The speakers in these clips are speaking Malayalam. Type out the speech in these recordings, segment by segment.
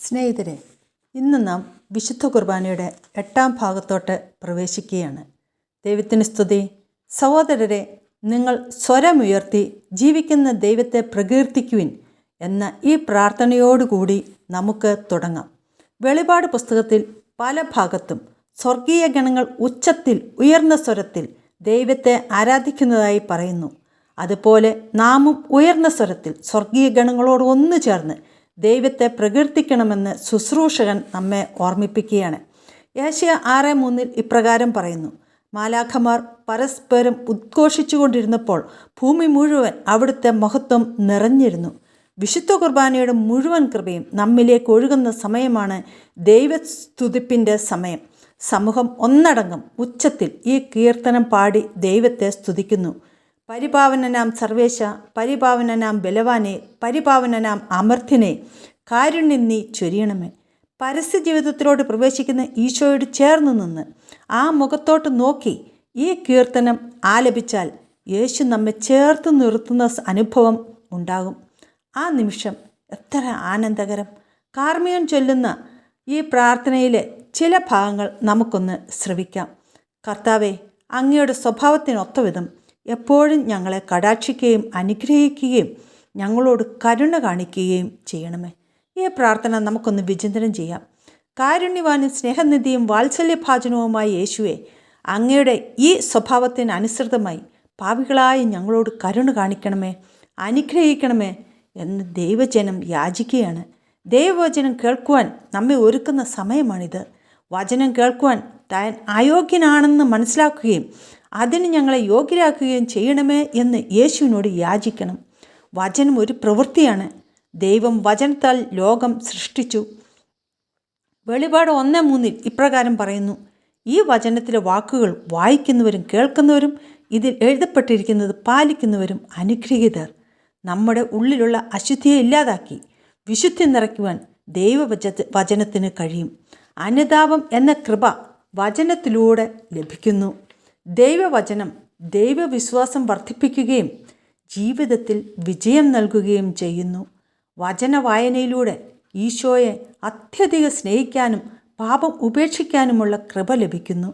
സ്നേഹിതരെ, ഇന്ന് നാം വിശുദ്ധ കുർബാനയുടെ 8ാം ഭാഗത്തോട്ട് പ്രവേശിക്കുകയാണ്. ദൈവത്തിന് സ്തുതി. സഹോദരരെ, നിങ്ങൾ സ്വരമുയർത്തി ജീവിക്കുന്ന ദൈവത്തെ പ്രകീർത്തിക്കുവിൻ എന്ന ഈ പ്രാർത്ഥനയോടുകൂടി നമുക്ക് തുടങ്ങാം. വെളിപാട് പുസ്തകത്തിൽ പല ഭാഗത്തും സ്വർഗീയ ഗണങ്ങൾ ഉച്ചത്തിൽ ഉയർന്ന സ്വരത്തിൽ ദൈവത്തെ ആരാധിക്കുന്നതായി പറയുന്നു. അതുപോലെ നാമും ഉയർന്ന സ്വരത്തിൽ സ്വർഗീയ ഗണങ്ങളോട് ഒന്നു ചേർന്ന് ദൈവത്തെ പ്രകീർത്തിക്കണമെന്ന് ശുശ്രൂഷകൻ നമ്മെ ഓർമ്മിപ്പിക്കുകയാണ്. യേശയ്യ 6:3 ഇപ്രകാരം പറയുന്നു: മാലാഖമാർ പരസ്പരം ഉദ്ഘോഷിച്ചു കൊണ്ടിരുന്നപ്പോൾ ഭൂമി മുഴുവൻ അവിടുത്തെ മഹത്വം നിറഞ്ഞിരുന്നു. വിശുദ്ധ കുർബാനയുടെ മുഴുവൻ കൃപയും നമ്മിലേക്ക് ഒഴുകുന്ന സമയമാണ് ദൈവസ്തുതിപ്പിൻ്റെ സമയം. സമൂഹം ഒന്നടങ്കം ഉച്ചത്തിൽ ഈ കീർത്തനം പാടി ദൈവത്തെ സ്തുതിക്കുന്നു. പരിപാവനനാം സർവേശ, പരിപാവനനാം ബലവാനെ, പരിപാവനനാം അമർത്യനെ, കാരുണ്യം നീ ചൊരിയണമേ. പരസ്യ ജീവിതത്തിലോട്ട് പ്രവേശിക്കുന്ന ഈശോയോട് ചേർന്ന് നിന്ന് ആ മുഖത്തോട്ട് നോക്കി ഈ കീർത്തനം ആലപിച്ചാൽ യേശു നമ്മെ ചേർത്ത് നിർത്തുന്ന അനുഭവം ഉണ്ടാകും. ആ നിമിഷം എത്ര ആനന്ദകരം! കാർമികൻ ചൊല്ലുന്ന ഈ പ്രാർത്ഥനയിലെ ചില ഭാഗങ്ങൾ നമുക്കൊന്ന് ശ്രവിക്കാം. കർത്താവെ, അങ്ങയുടെ സ്വഭാവത്തിനൊത്തവിധം എപ്പോഴും ഞങ്ങളെ കടാക്ഷിക്കുകയും അനുഗ്രഹിക്കുകയും ഞങ്ങളോട് കരുണ കാണിക്കുകയും ചെയ്യണമേ. ഈ പ്രാർത്ഥന നമുക്കൊന്ന് വിചിന്തനം ചെയ്യാം. കാരുണ്യവാനും സ്നേഹനിധിയും വാത്സല്യഭാജനവുമായ യേശുവെ, അങ്ങയുടെ ഈ സ്വഭാവത്തിന് അനുസൃതമായി പാപികളായി ഞങ്ങളോട് കരുണ കാണിക്കണമേ, അനുഗ്രഹിക്കണമേ എന്ന് ദൈവജനം യാചിക്കുകയാണ്. ദൈവവചനം കേൾക്കുവാൻ നമ്മെ ഒരുക്കുന്ന സമയമാണിത്. വചനം കേൾക്കുവാൻ താൻ അയോഗ്യനാണെന്ന് മനസ്സിലാക്കുകയും അതിന് ഞങ്ങളെ യോഗ്യരാക്കുകയും ചെയ്യണമേ എന്ന് യേശുവിനോട് യാചിക്കണം. വചനം ഒരു പ്രവൃത്തിയാണ്. ദൈവം വചനത്താൽ ലോകം സൃഷ്ടിച്ചു. വെളിപാട് 1:3 ഇപ്രകാരം പറയുന്നു: ഈ വചനത്തിലെ വാക്കുകൾ വായിക്കുന്നവരും കേൾക്കുന്നവരും ഇതിൽ എഴുതപ്പെട്ടിരിക്കുന്നത് പാലിക്കുന്നവരും അനുഗ്രഹീതർ. നമ്മുടെ ഉള്ളിലുള്ള അശുദ്ധിയെ ഇല്ലാതാക്കി വിശുദ്ധി നിറയ്ക്കുവാൻ വചനത്തിന് കഴിയും. അനുതാപം എന്ന കൃപ വചനത്തിലൂടെ ലഭിക്കുന്നു. ദൈവവചനം ദൈവവിശ്വാസം വർദ്ധിപ്പിക്കുകയും ജീവിതത്തിൽ വിജയം നൽകുകയും ചെയ്യുന്നു. വചന വായനയിലൂടെ ഈശോയെ അത്യധികം സ്നേഹിക്കാനും പാപം ഉപേക്ഷിക്കാനുമുള്ള കൃപ ലഭിക്കുന്നു.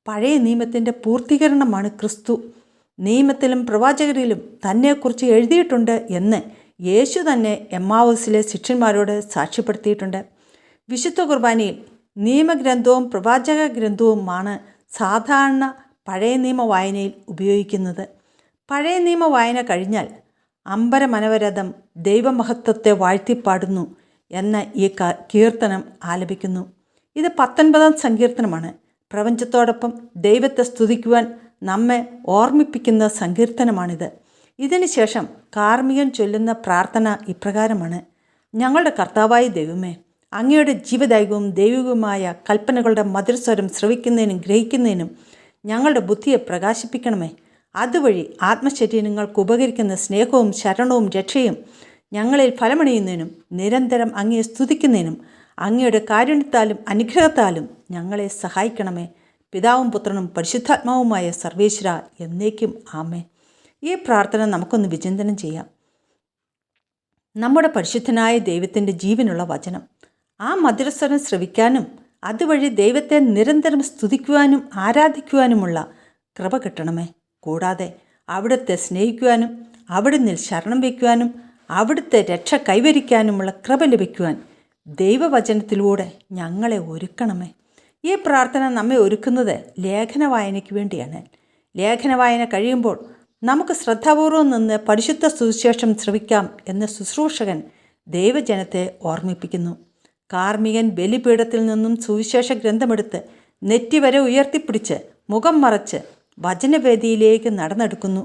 പഴയ നിയമത്തിൻ്റെ പൂർത്തീകരണമാണ് ക്രിസ്തു. നിയമത്തിലും പ്രവാചകരിലും തന്നെക്കുറിച്ച് എഴുതിയിട്ടുണ്ട് എന്ന് യേശു തന്നെ എമ്മാവൂസിലെ ശിഷ്യന്മാരോട് സാക്ഷ്യപ്പെടുത്തിയിട്ടുണ്ട്. വിശുദ്ധ കുർബാനയിൽ നിയമഗ്രന്ഥവും പ്രവാചക ഗ്രന്ഥവുമാണ് സാധാരണ പഴയ നിയമ വായനയിൽ ഉപയോഗിക്കുന്നത്. പഴയ നിയമ വായന കഴിഞ്ഞാൽ അമ്പരമനവരഥം ദൈവമഹത്വത്തെ വാഴ്ത്തിപ്പാടുന്നു എന്ന ഈ കീർത്തനം ആലപിക്കുന്നു. ഇത് 19ാം സങ്കീർത്തനമാണ്. പ്രപഞ്ചത്തോടൊപ്പം ദൈവത്തെ സ്തുതിക്കുവാൻ നമ്മെ ഓർമ്മിപ്പിക്കുന്ന സങ്കീർത്തനമാണിത്. ഇതിനുശേഷം കാർമികൻ ചൊല്ലുന്ന പ്രാർത്ഥന ഇപ്രകാരമാണ്: ഞങ്ങളുടെ കർത്താവായ ദൈവമേ, അങ്ങയുടെ ജീവദായകവും ദൈവികവുമായ കൽപ്പനകളുടെ മധുരസ്വരം ശ്രവിക്കുന്നതിനും ഗ്രഹിക്കുന്നതിനും ഞങ്ങളുടെ ബുദ്ധിയെ പ്രകാശിപ്പിക്കണമേ. അതുവഴി ആത്മശരീരങ്ങൾക്ക് ഉപകരിക്കുന്ന സ്നേഹവും ശരണവും രക്ഷയും ഞങ്ങളിൽ ഫലമണിയുന്നതിനും നിരന്തരം അങ്ങയെ സ്തുതിക്കുന്നതിനും അങ്ങയുടെ കാരുണ്യത്താലും അനുഗ്രഹത്താലും ഞങ്ങളെ സഹായിക്കണമേ. പിതാവും പുത്രനും പരിശുദ്ധാത്മാവുമായ സർവേശ്വര, എന്നേക്കും ആമേൻ. ഈ പ്രാർത്ഥന നമുക്കൊന്ന് വിചിന്തനം ചെയ്യാം. നമ്മുടെ പരിശുദ്ധനായ ദൈവത്തിൻ്റെ ജീവനുള്ള വചനം, ആ മധുരസ്വരം ശ്രവിക്കാനും അതുവഴി ദൈവത്തെ നിരന്തരം സ്തുതിക്കുവാനും ആരാധിക്കുവാനുമുള്ള കൃപ കിട്ടണമേ. കൂടാതെ അവിടുത്തെ സ്നേഹിക്കുവാനും അവിടുന്ന് ശരണം വയ്ക്കുവാനും അവിടുത്തെ രക്ഷ കൈവരിക്കാനുമുള്ള കൃപ ലഭിക്കുവാൻ ദൈവവചനത്തിലൂടെ ഞങ്ങളെ ഒരുക്കണമേ. ഈ പ്രാർത്ഥന നമ്മെ ഒരുക്കുന്നത് ലേഖന വായനയ്ക്ക് വേണ്ടിയാണ്. ലേഖന വായന കഴിയുമ്പോൾ നമുക്ക് ശ്രദ്ധാപൂർവം നിന്ന് പരിശുദ്ധ സുവിശേഷം ശ്രവിക്കാം എന്ന് ശുശ്രൂഷകൻ ദൈവജനത്തെ ഓർമ്മിപ്പിക്കുന്നു. കാർമികൻ ബലിപീഠത്തിൽ നിന്നും സുവിശേഷ ഗ്രന്ഥമെടുത്ത് നെറ്റിവരെ ഉയർത്തിപ്പിടിച്ച് മുഖം മറച്ച് വചനവേദിയിലേക്ക് നടന്നെടുക്കുന്നു.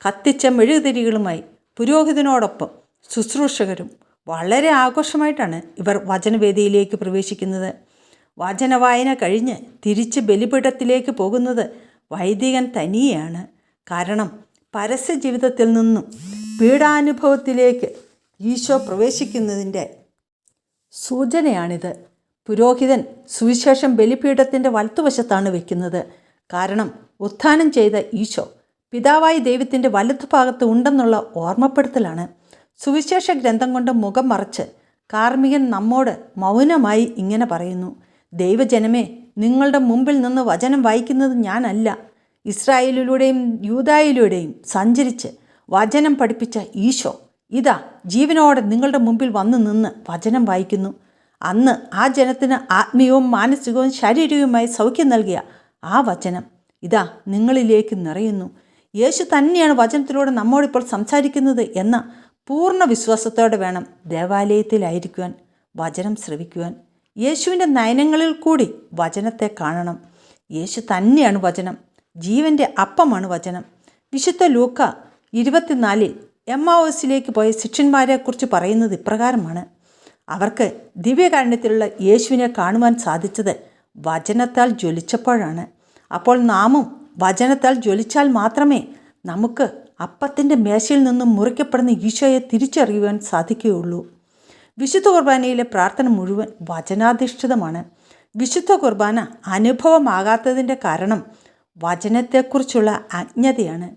കത്തിച്ച മെഴുകുതിരികളുമായി പുരോഹിതനോടൊപ്പം ശുശ്രൂഷകരും വളരെ ആഘോഷമായിട്ടാണ് ഇവർ വചനവേദിയിലേക്ക് പ്രവേശിക്കുന്നത്. വചനവായന കഴിഞ്ഞ് തിരിച്ച് ബലിപീഠത്തിലേക്ക് പോകുന്നത് വൈദികൻ തനിയെയാണ്. കാരണം പരസ്യ ജീവിതത്തിൽ നിന്നും പീഡാനുഭവത്തിലേക്ക് ഈശോ പ്രവേശിക്കുന്നതിൻ്റെ സൂചനയാണിത്. പുരോഹിതൻ സുവിശേഷം ബലിപീഠത്തിൻ്റെ വലത്തുവശത്താണ് വയ്ക്കുന്നത്. കാരണം ഉത്ഥാനം ചെയ്ത ഈശോ പിതാവായി ദൈവത്തിൻ്റെ വലത്തുഭാഗത്ത് ഉണ്ടെന്നുള്ള ഓർമ്മപ്പെടുത്തലാണ്. സുവിശേഷ ഗ്രന്ഥം കൊണ്ട് മുഖം മറച്ച് കാർമികൻ നമ്മോട് മൗനമായി ഇങ്ങനെ പറയുന്നു: ദൈവജനമേ, നിങ്ങളുടെ മുമ്പിൽ നിന്ന് വചനം വായിക്കുന്നത് ഞാനല്ല. ഇസ്രായേലിലൂടെയും യൂദായിലൂടെയും സഞ്ചരിച്ച് വചനം പഠിപ്പിച്ച ഈശോ ഇതാ ജീവനോടെ നിങ്ങളുടെ മുമ്പിൽ വന്നു നിന്ന് വചനം വായിക്കുന്നു. അന്ന് ആ ജനത്തിന് ആത്മീയവും മാനസികവും ശാരീരികവുമായി സൗഖ്യം നൽകിയ ആ വചനം ഇതാ നിങ്ങളിലേക്ക് നിറയുന്നു. യേശു തന്നെയാണ് വചനത്തിലൂടെ നമ്മോടിപ്പോൾ സംസാരിക്കുന്നത് എന്ന പൂർണ്ണ വിശ്വാസത്തോടെ വേണം ദേവാലയത്തിലായിരിക്കുവാൻ, വചനം ശ്രവിക്കുവാൻ. യേശുവിൻ്റെ നയനങ്ങളിൽ കൂടി വചനത്തെ കാണണം. യേശു തന്നെയാണ് വചനം, ജീവൻ്റെ അപ്പമാണ് വചനം. വിശുദ്ധ ലൂക്ക 24 എമ്മാവോസിലേക്ക് പോയ ശിഷ്യന്മാരെക്കുറിച്ച് പറയുന്നത് ഇപ്രകാരമാണ്: അവർക്ക് ദിവ്യകാരുണ്യത്തിലുള്ള യേശുവിനെ കാണുവാൻ സാധിച്ചത് വചനത്താൽ ജ്വലിച്ചപ്പോഴാണ്. അപ്പോൾ നാമും വചനത്താൽ ജ്വലിച്ചാൽ മാത്രമേ നമുക്ക് അപ്പത്തിൻ്റെ മേശയിൽ നിന്നും മുറിക്കപ്പെടുന്ന ഈശോയെ തിരിച്ചറിയുവാൻ സാധിക്കുകയുള്ളൂ. വിശുദ്ധ കുർബാനയിലെ പ്രാർത്ഥന മുഴുവൻ വചനാധിഷ്ഠിതമാണ്. വിശുദ്ധ കുർബാന അനുഭവമാകാത്തതിൻ്റെ കാരണം വചനത്തെക്കുറിച്ചുള്ള അജ്ഞതയാണ്.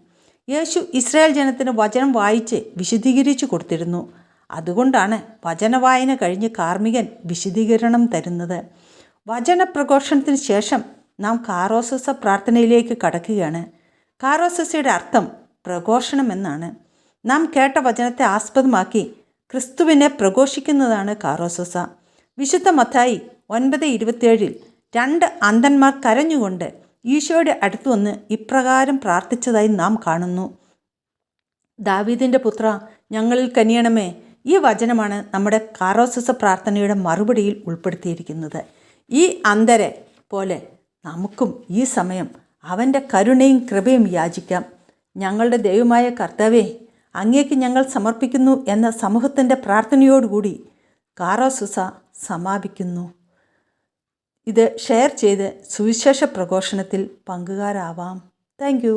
യേശു ഇസ്രായേൽ ജനത്തിന് വചനം വായിച്ച് വിശദീകരിച്ചു കൊടുത്തിരുന്നു. അതുകൊണ്ടാണ് വചനവായന കഴിഞ്ഞ് കാർമികൻ വിശദീകരണം തരുന്നത്. വചനപ്രഘോഷണത്തിന് ശേഷം നാം കാറോസസ പ്രാർത്ഥനയിലേക്ക് കടക്കുകയാണ്. കാറോസസയുടെ അർത്ഥം പ്രഘോഷണം എന്നാണ്. നാം കേട്ട വചനത്തെ ആസ്പദമാക്കി ക്രിസ്തുവിനെ പ്രഘോഷിക്കുന്നതാണ് കാറോസസ. വിശുദ്ധ മത്തായി 9:27 2 അന്ധന്മാർ കരഞ്ഞുകൊണ്ട് ഈശോയുടെ അടുത്ത് വന്ന് ഇപ്രകാരം പ്രാർത്ഥിച്ചതായി നാം കാണുന്നു: ദാവീദിൻ്റെ പുത്ര, ഞങ്ങളിൽ കനിയണമേ. ഈ വചനമാണ് നമ്മുടെ കാറോസസ പ്രാർത്ഥനയുടെ മറുപടിയിൽ ഉൾപ്പെടുത്തിയിരിക്കുന്നത്. ഈ അന്ധരെ പോലെ നമുക്കും ഈ സമയം അവൻ്റെ കരുണയും കൃപയും യാചിക്കാം. ഞങ്ങളുടെ ദൈവമായ കർത്താവേ, അങ്ങേക്ക് ഞങ്ങൾ സമർപ്പിക്കുന്നു എന്ന സമൂഹത്തിൻ്റെ പ്രാർത്ഥനയോടുകൂടി കാറോസസ സമാപിക്കുന്നു. ഇത് ഷെയർ ചെയ്ത് സുവിശേഷ പ്രഘോഷണത്തിൽ പങ്കുകാരാവാം. Thank you.